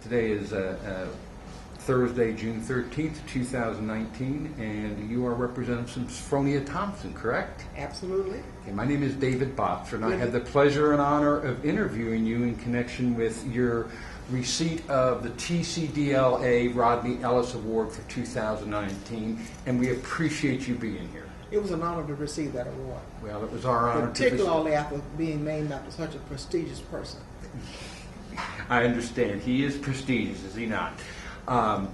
Today is Thursday, June 13th, 2019, and you are Representative Senfronia Thompson, correct? Absolutely. Okay, my name is David Boxer, and I have the pleasure and honor of interviewing you in connection with your receipt of the TCDLA Rodney Ellis Award for 2019, and we appreciate you being here. It was an honor to receive that award. Well, it was our honor. Particularly after being named after such a prestigious person. I understand. He is prestigious, is he not? I'm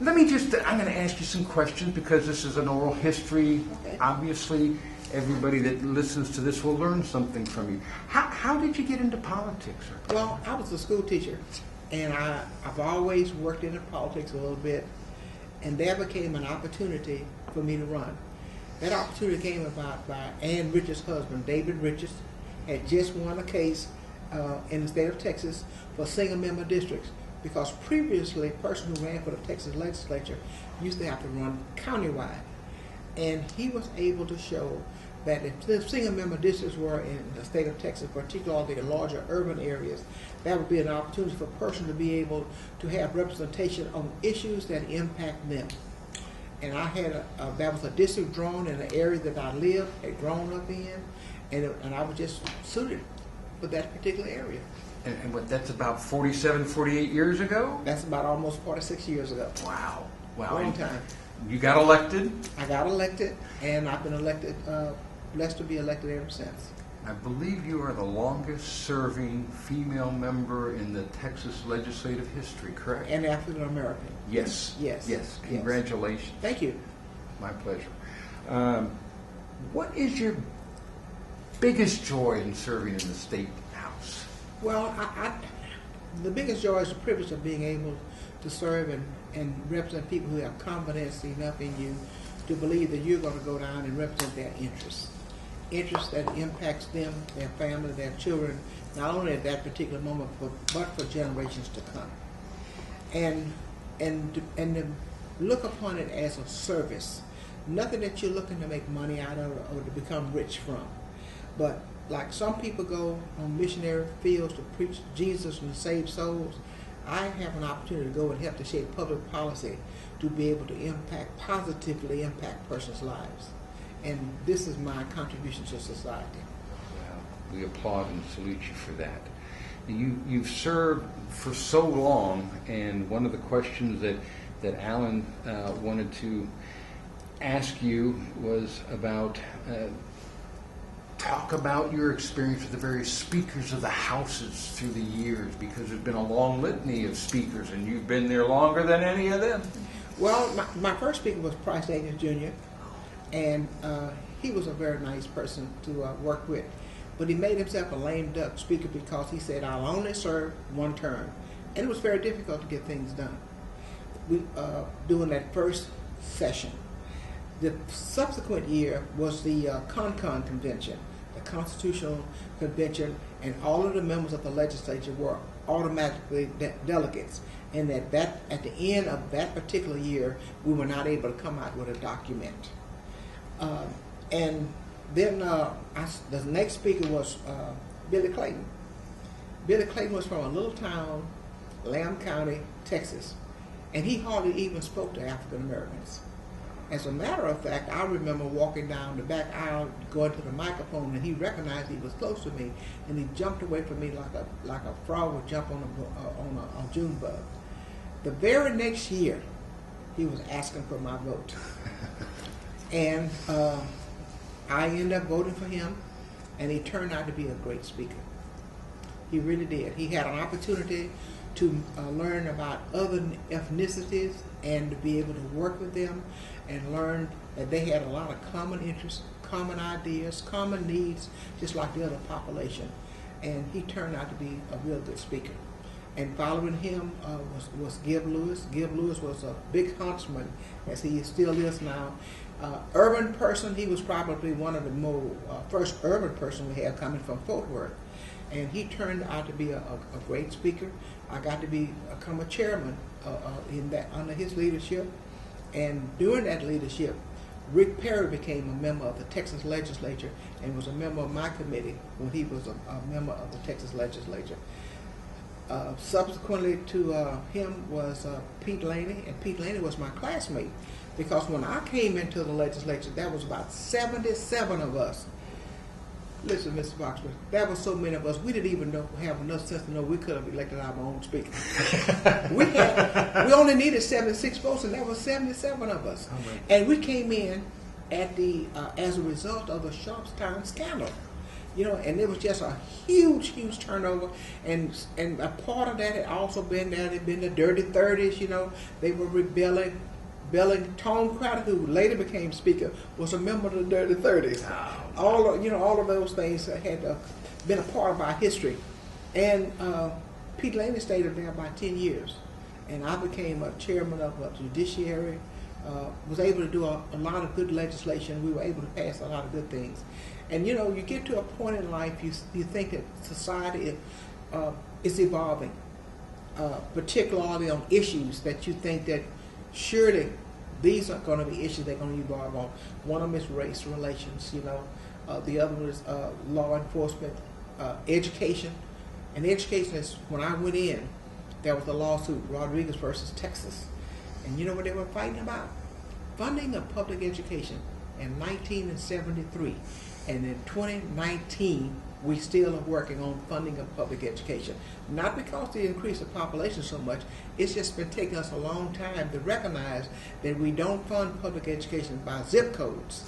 going to ask you some questions because this is an oral history. Okay. Obviously, everybody that listens to this will learn something from you. How did you get into politics, sir? Well, I was a school teacher, and I've always worked into politics a little bit, and there became an opportunity for me to run. That opportunity came about by Ann Richards' husband, David Richards, had just won a case in the state of Texas for single-member districts, because previously a person who ran for the Texas legislature used to have to run countywide. And he was able to show that if the single-member districts were in the state of Texas, particularly the larger urban areas, that would be an opportunity for a person to be able to have representation on issues that impact them. And I had that was a district drawn in an area that I lived, had grown up in, and I was just suited for that particular area. And what, that's about 47, 48 years ago? That's about almost 46 years ago. Wow. Long time. You got elected? I got elected, and I've been elected, blessed to be elected ever since. I believe you are the longest serving female member in the Texas legislative history, correct? And African American. Yes. Yes. Yes. Congratulations. Thank you. My pleasure. What is your biggest joy in serving in the State House? Well, the biggest joy is the privilege of being able to serve and represent people who have confidence enough in you to believe that you're going to go down and represent their interests that impacts them, their family, their children, not only at that particular moment, but for generations to come. And to look upon it as a service, nothing that you're looking to make money out of or to become rich from. But like some people go on missionary fields to preach Jesus and save souls, I have an opportunity to go and help to shape public policy to be able to positively impact persons' lives. And this is my contribution to society. Well, we applaud and salute you for that. You've served for so long, and one of the questions that Alan wanted to ask you was about talk about your experience with the various speakers of the houses through the years, because there's been a long litany of speakers, and you've been there longer than any of them. Well, my first speaker was Price Davis Jr., and he was a very nice person to work with. But he made himself a lame duck speaker because he said, I'll only serve one term. And it was very difficult to get things done. During that first session. The subsequent year was the CONCON convention, the Constitutional Convention, and all of the members of the legislature were automatically delegates. And that at the end of that particular year, we were not able to come out with a document. And then the next speaker was Billy Clayton. Billy Clayton was from a little town, Lamb County, Texas, and he hardly even spoke to African Americans. As a matter of fact, I remember walking down the back aisle, going to the microphone, and he recognized he was close to me, and he jumped away from me like a frog would jump on a June bug. The very next year, he was asking for my vote, and I ended up voting for him, and he turned out to be a great speaker. He really did. He had an opportunity to learn about other ethnicities and to be able to work with them and learn that they had a lot of common interests, common ideas, common needs, just like the other population. And he turned out to be a real good speaker. And following him was Gib Lewis. Gib Lewis was a big huntsman, as he still is now. Urban person, he was probably one of the more first urban person we had coming from Fort Worth. And he turned out to be a great speaker. I got to become a chairman under his leadership. And during that leadership, Rick Perry became a member of the Texas legislature and was a member of my committee when he was a member of the Texas legislature. Subsequently to him was Pete Laney, and Pete Laney was my classmate because when I came into the legislature, there was about 77 of us. Listen, Mr. Foxworth, there were so many of us, we didn't even have enough sense to know we could have elected our own speaker. we only needed 76 votes, and there were 77 of us. Oh, right. And we came in at the as a result of the Sharpstown scandal. You know, and it was just a huge turnover, and a part of that had also been there. They'd been the Dirty 30s. You know, they were rebelling. Tom Crowder, who later became Speaker, was a member of the Dirty 30s. Oh. All of those things had been a part of our history, and Pete Laney stayed there about 10 years, and I became a chairman of the judiciary. Was able to do a lot of good legislation. We were able to pass a lot of good things. And you know, you get to a point in life, you think that society is evolving, particularly on issues that you think that surely these are going to be issues they're going to evolve on. One of them is race relations, you know. The other one is law enforcement, education. And education is, when I went in, there was a lawsuit, Rodriguez versus Texas. And you know what they were fighting about? Funding of public education in 1973. And in 2019, we still are working on funding of public education. Not because they increase the population so much, it's just been taking us a long time to recognize that we don't fund public education by zip codes,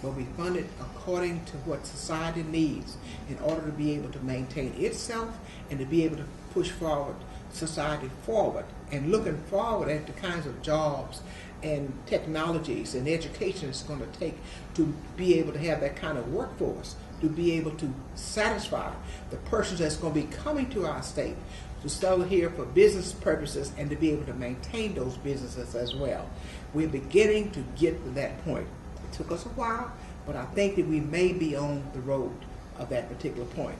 but we fund it according to what society needs in order to be able to maintain itself and to be able to push forward society forward, and looking forward at the kinds of jobs and technologies and education it's going to take to be able to have that kind of workforce, to be able to satisfy the persons that's going to be coming to our state to settle here for business purposes and to be able to maintain those businesses as well. We're beginning to get to that point. It took us a while, but I think that we may be on the road of that particular point.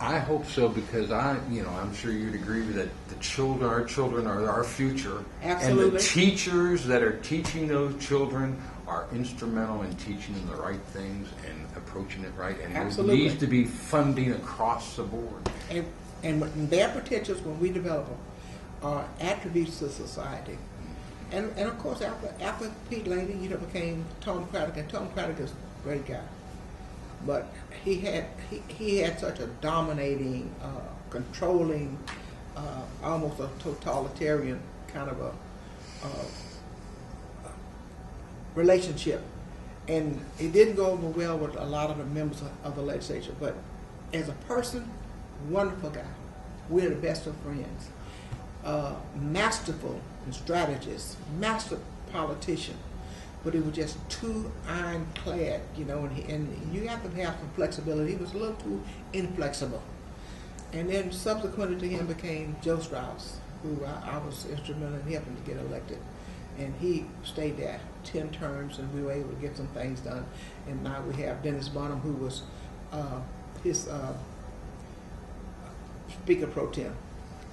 I hope so, because I'm sure you'd agree with that. Our children are our future. Absolutely. And the teachers that are teaching those children are instrumental in teaching them the right things and approaching it right. And Absolutely. There needs to be funding across the board. And their potentials, when we develop them, are attributes to society. And of course, after Pete Laney, became Tom Craddock, and Tom Craddock is a great guy. But he had such a dominating, controlling, almost a totalitarian kind of a relationship, and it didn't go over well with a lot of the members of the legislature. But as a person, wonderful guy. We're the best of friends. Masterful strategist, master politician. But it was just too ironclad, and you have to have some flexibility. He was a little too inflexible. And then subsequently to him became Joe Strauss, who I was instrumental in helping to get elected. And he stayed there 10 terms, and we were able to get some things done. And now we have Dennis Bonham, who was his Speaker Pro Tem.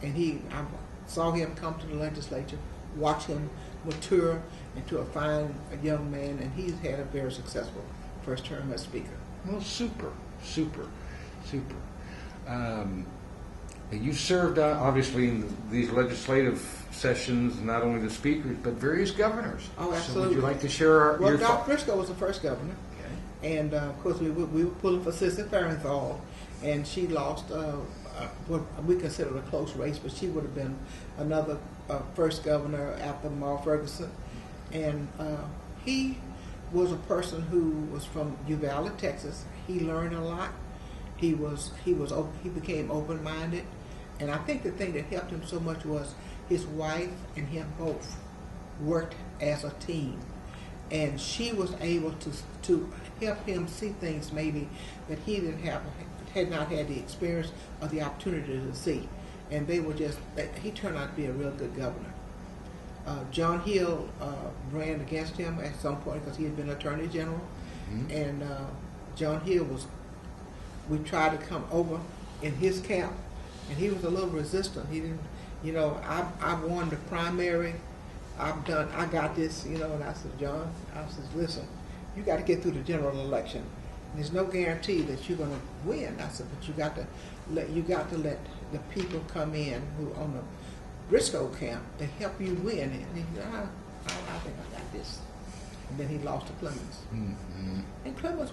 And I saw him come to the legislature, watch him mature into a fine young man, and he's had a very successful first term as Speaker. Well, super. You served, obviously, in these legislative sessions, not only the speakers, but various governors. Oh, absolutely. So would you like to share Well, your Doc thoughts? Briscoe was the first governor. Okay. And, of course, we were pulling for Sister Farenthold, and she lost what we consider a close race, but she would have been another first governor after Maul Ferguson. And he was a person who was from Uvalde, Texas. He learned a lot. He became open-minded, and I think the thing that helped him so much was his wife and him both worked as a team, and she was able to help him see things maybe that he had not had the experience or the opportunity to see, and he turned out to be a real good governor. John Hill ran against him at some point because he had been Attorney General, and John Hill we tried to come over in his camp, and he was a little resistant. He didn't, I won the primary. I got this, and I said, John, listen, you got to get through the general election. And there's no guarantee that you're going to win. I said, but you got to you got to let the people come in who on the Briscoe camp to help you win. And he said, I think I got this. And then he lost to Clemens. Mm-hmm. And Clemens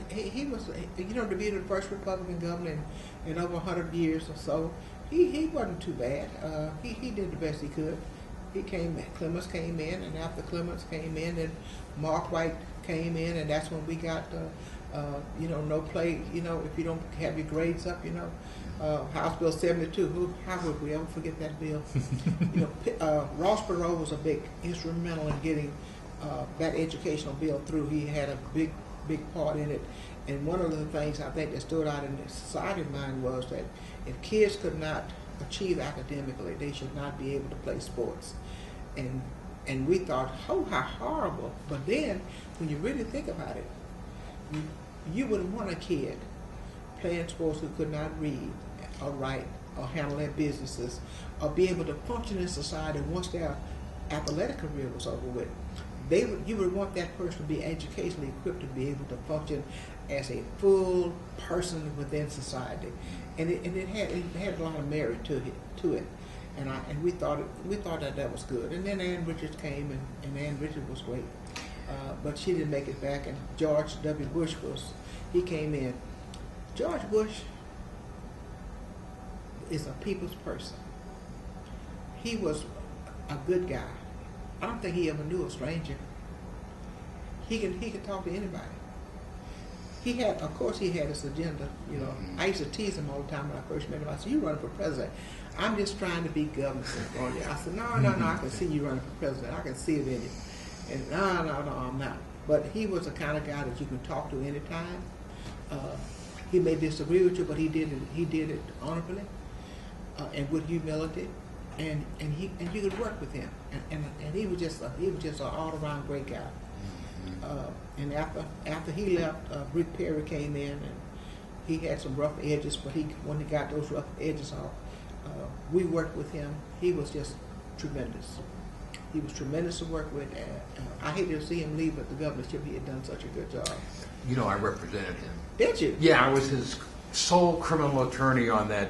he was, to be the first Republican governor in over 100 years or so, he wasn't too bad. He did the best he could. Clemens came in, and after Clemens came in, then Mark White came in, and that's when we got, no play, if you don't have your grades up, House Bill 72, how would we ever forget that bill? Ross Perot was a big instrumental in getting that educational bill through. He had a big part in it. And one of the things I think that stood out in the society mind was that if kids could not achieve academically, they should not be able to play sports. And we thought, oh, how horrible. But then, when you really think about it, you wouldn't want a kid playing sports who could not read or write or handle their businesses or be able to function in society once their athletic career was over with. You would want that person to be educationally equipped to be able to function as a full person within society, and it had a lot of merit to it, and we thought that was good. And then Ann Richards came, and Ann Richards was great, but she didn't make it back. And George W. Bush he came in. George Bush is a people's person. He was a good guy. I don't think he ever knew a stranger. He could talk to anybody. Of course he had his agenda, Mm-hmm. I used to tease him all the time when I first met him. I said, "You running for president?" "I'm just trying to be governor of Senfronia." I said, No, I can see you running for president. I can see it in you. And no, I'm not. But he was the kind of guy that you can talk to anytime. He may disagree with you, but he did it honorably and with humility. And you could work with him, and he was just an all around great guy. And after he left, Rick Perry came in, and he had some rough edges, but when he got those rough edges off, we worked with him. He was just tremendous. He was tremendous to work with. I hated to see him leave, but the governorship, he had done such a good job. I represented him. Did you? Yeah, I was his sole criminal attorney on that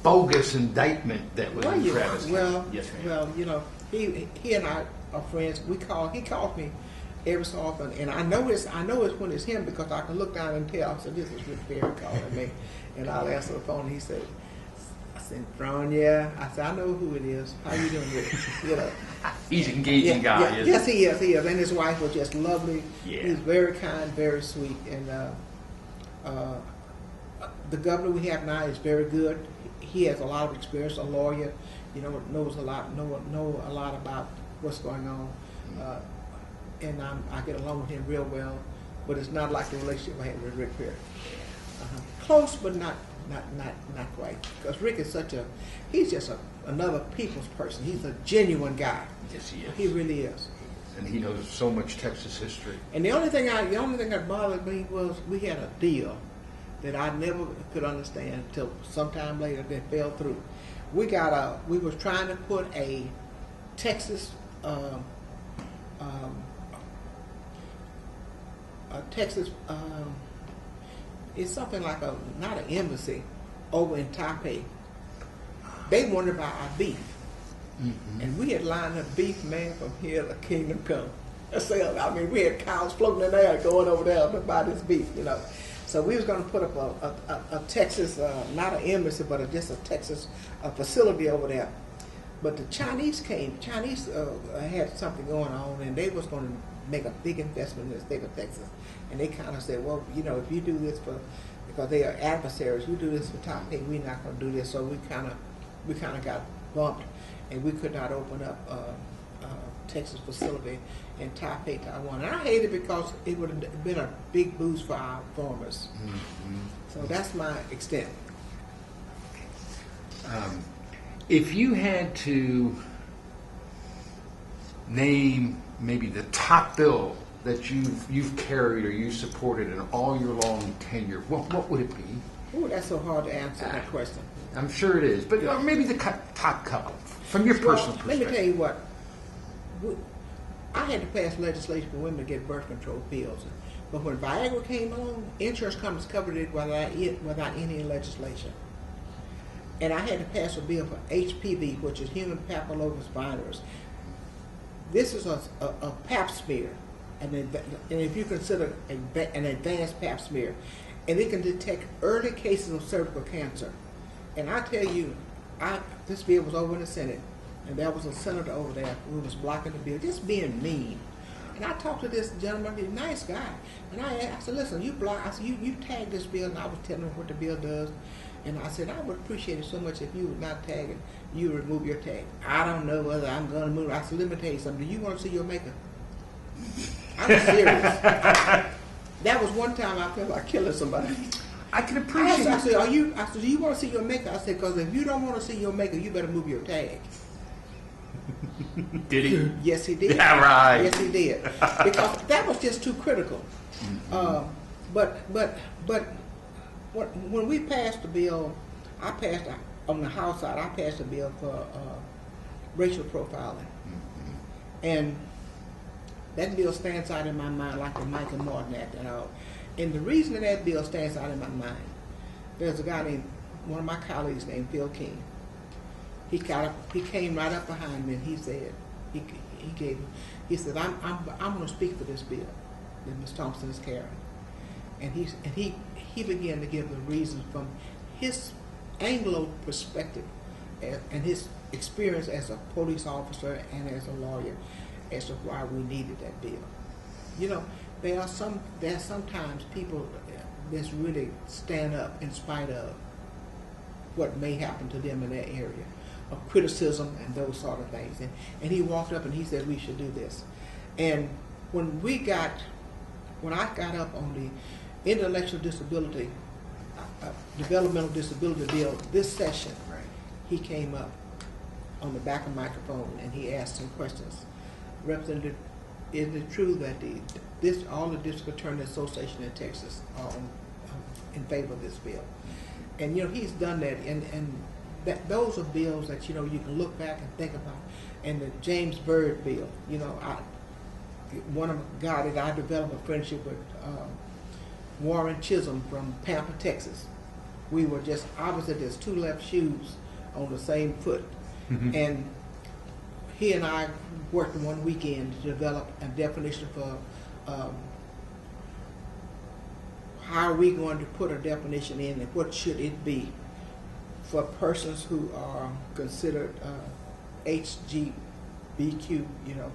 bogus indictment that was in Travis County. Well, yes, ma'am. he and I are friends. He calls me every so often, and I know it's when it's him because I can look down and tell. I said, "This is Rick Perry calling me," and I'll answer the phone. And he said, "Senfronia." I said, "I know who it is. How you doing, Rick?" He's an engaging guy. Yeah. Yes, he is. And his wife was just lovely. Yeah. He's very kind, very sweet, and the governor we have now is very good. He has a lot of experience, a lawyer, knows a lot about what's going on, and I get along with him real well. But it's not like the relationship I had with Rick Perry. Close, but not quite. Because Rick is he's just another people's person. He's a genuine guy. Yes, he is. He really is. And he knows so much Texas history. And the only thing that bothered me was we had a deal that I never could understand until sometime later that fell through. We was trying to put a Texas it's something like not an embassy over in Taipei. They wanted to buy our beef. Mm-hmm. And we had lined up beef, man, from here to Kingdom Come. We had cows floating in there going over there to buy this beef, So we was going to put up a Texas, not an embassy, but just a Texas facility over there. But the Chinese came. Chinese had something going on, and they was going to make a big investment in the state of Texas. And they kind of said, well, if you do this because they are adversaries, you do this for Taipei, we're not going to do this. So we kind of got bumped, and we could not open up a Texas facility in Taipei, Taiwan. And I hate it because it would have been a big boost for our farmers. Mm-hmm. So that's my extent. If you had to name maybe the top bill that you've carried or you supported in all your long tenure, what would it be? Oh, that's so hard to answer that question. I'm sure it is, but maybe the top couple from your personal perspective. Let me tell you what. I had to pass legislation for women to get birth control pills. But when Viagra came along, insurance companies covered it without any legislation. And I had to pass a bill for HPV, which is human papillomavirus. This is a pap smear, and if you consider an advanced pap smear, and it can detect early cases of cervical cancer. And I tell you, this bill was over in the Senate, and there was a senator over there who was blocking the bill, just being mean. And I talked to this gentleman, he's a nice guy, and I said, listen, you tagged this bill, and I was telling him what the bill does. And I said, I would appreciate it so much if you would not tag it, you remove your tag. I don't know whether I'm going to move. I said, let me tell you something. Do you want to see your maker? I'm serious. That was one time I felt like killing somebody. I can appreciate it. I said, do you want to see your maker? I said, because if you don't want to see your maker, you better move your tag. Did he? Yes, he did. Yeah, right. Yes, he did. Because that was just too critical. But when we passed the bill, on the House side, I passed a bill for racial profiling. And that bill stands out in my mind like the Michael Martin Act and all. And the reason that bill stands out in my mind, there's a guy named, one of my colleagues named Phil King. He came right up behind me and he said, he said, I'm going to speak for this bill that Ms. Thompson is carrying. And he began to give the reasons from his Anglo perspective and his experience as a police officer and as a lawyer as to why we needed that bill. You know, there's sometimes people that really stand up in spite of what may happen to them in that area of criticism and those sort of things. And he walked up and he said we should do this. And when I got up on the intellectual disability, developmental disability bill this session, Right. he came up on the back of the microphone and he asked some questions. Representative, is it true that all the district attorney association in Texas are in favor of this bill? And you know, he's done that, and those are bills that you know you can look back and think about. And the James Byrd bill, you know, one of the guys that I developed a friendship with, Warren Chisholm from Pampa, Texas. We were just opposite as two left shoes on the same foot. And he and I worked one weekend to develop a definition for how are we going to put a definition in and what should it be for persons who are considered HGBQ, you know,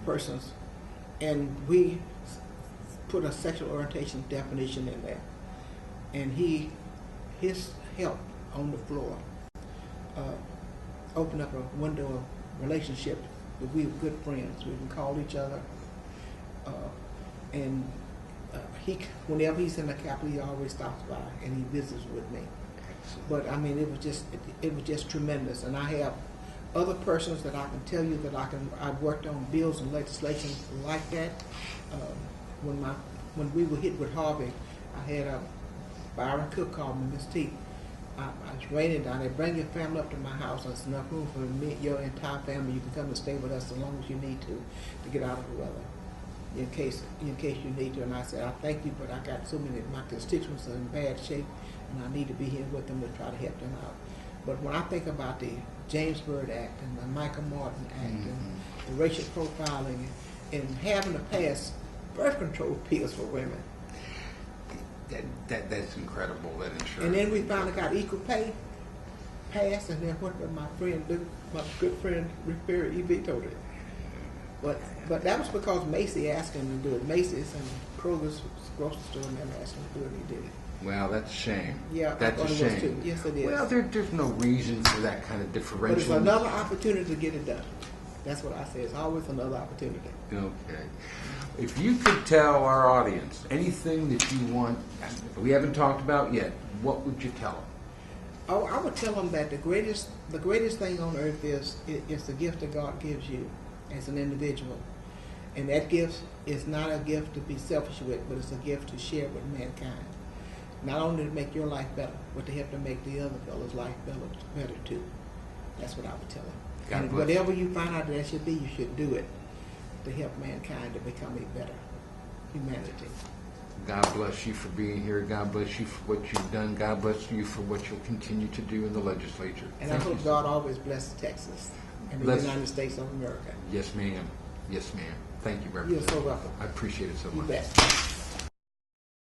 persons. And we put a sexual orientation definition in there. And his help on the floor opened up a window of relationship. We were good friends. We can call each other. Whenever he's in the Capitol, he always stops by and he visits with me. But I mean, it was just tremendous. And I have other persons that I can tell you that I've worked on bills and legislation like that. When we were hit with Harvey, I had Byron Cook called me, Miss T. It's raining down there. Bring your family up to my house. There's enough room for me, your entire family. You can come and stay with us as long as you need to get out of the weather, in case you need to. And I said, I thank you, but I got so many of my constituents are in bad shape, and I need to be here with them to try to help them out. But when I think about the James Byrd Act and the Michael Martin Act and the racial profiling and having to pass birth control pills for women. That's incredible, that insurance. And then we finally got equal pay passed, and then what did my friend do? My good friend Rick Perry, he vetoed it. But that was because Macy asked him to do it. Macy's and Kroger's grocery store and them asked him to do it, and he did it. Well, that's a shame. Yeah, that's a shame. Too. Yes, it is. Well, there's no reason for that kind of differential. But it's another opportunity to get it done. That's what I say. It's always another opportunity. Okay. If you could tell our audience anything that you want, we haven't talked about yet, what would you tell them? Oh, I would tell them that the greatest thing on earth is the gift that God gives you as an individual. And that gift is not a gift to be selfish with, but it's a gift to share with mankind. Not only to make your life better, but to help to make the other fellow's life better too. That's what I would tell them. And whatever you find out that should be, you should do it to help mankind to become a better humanity. God bless you for being here. God bless you for what you've done. God bless you for what you'll continue to do in the legislature. And Thank I hope you. God always blesses Texas and the Bless- United States of America. Yes, ma'am. Yes, ma'am. Thank you very You're much. so welcome. I appreciate it so You much. bet.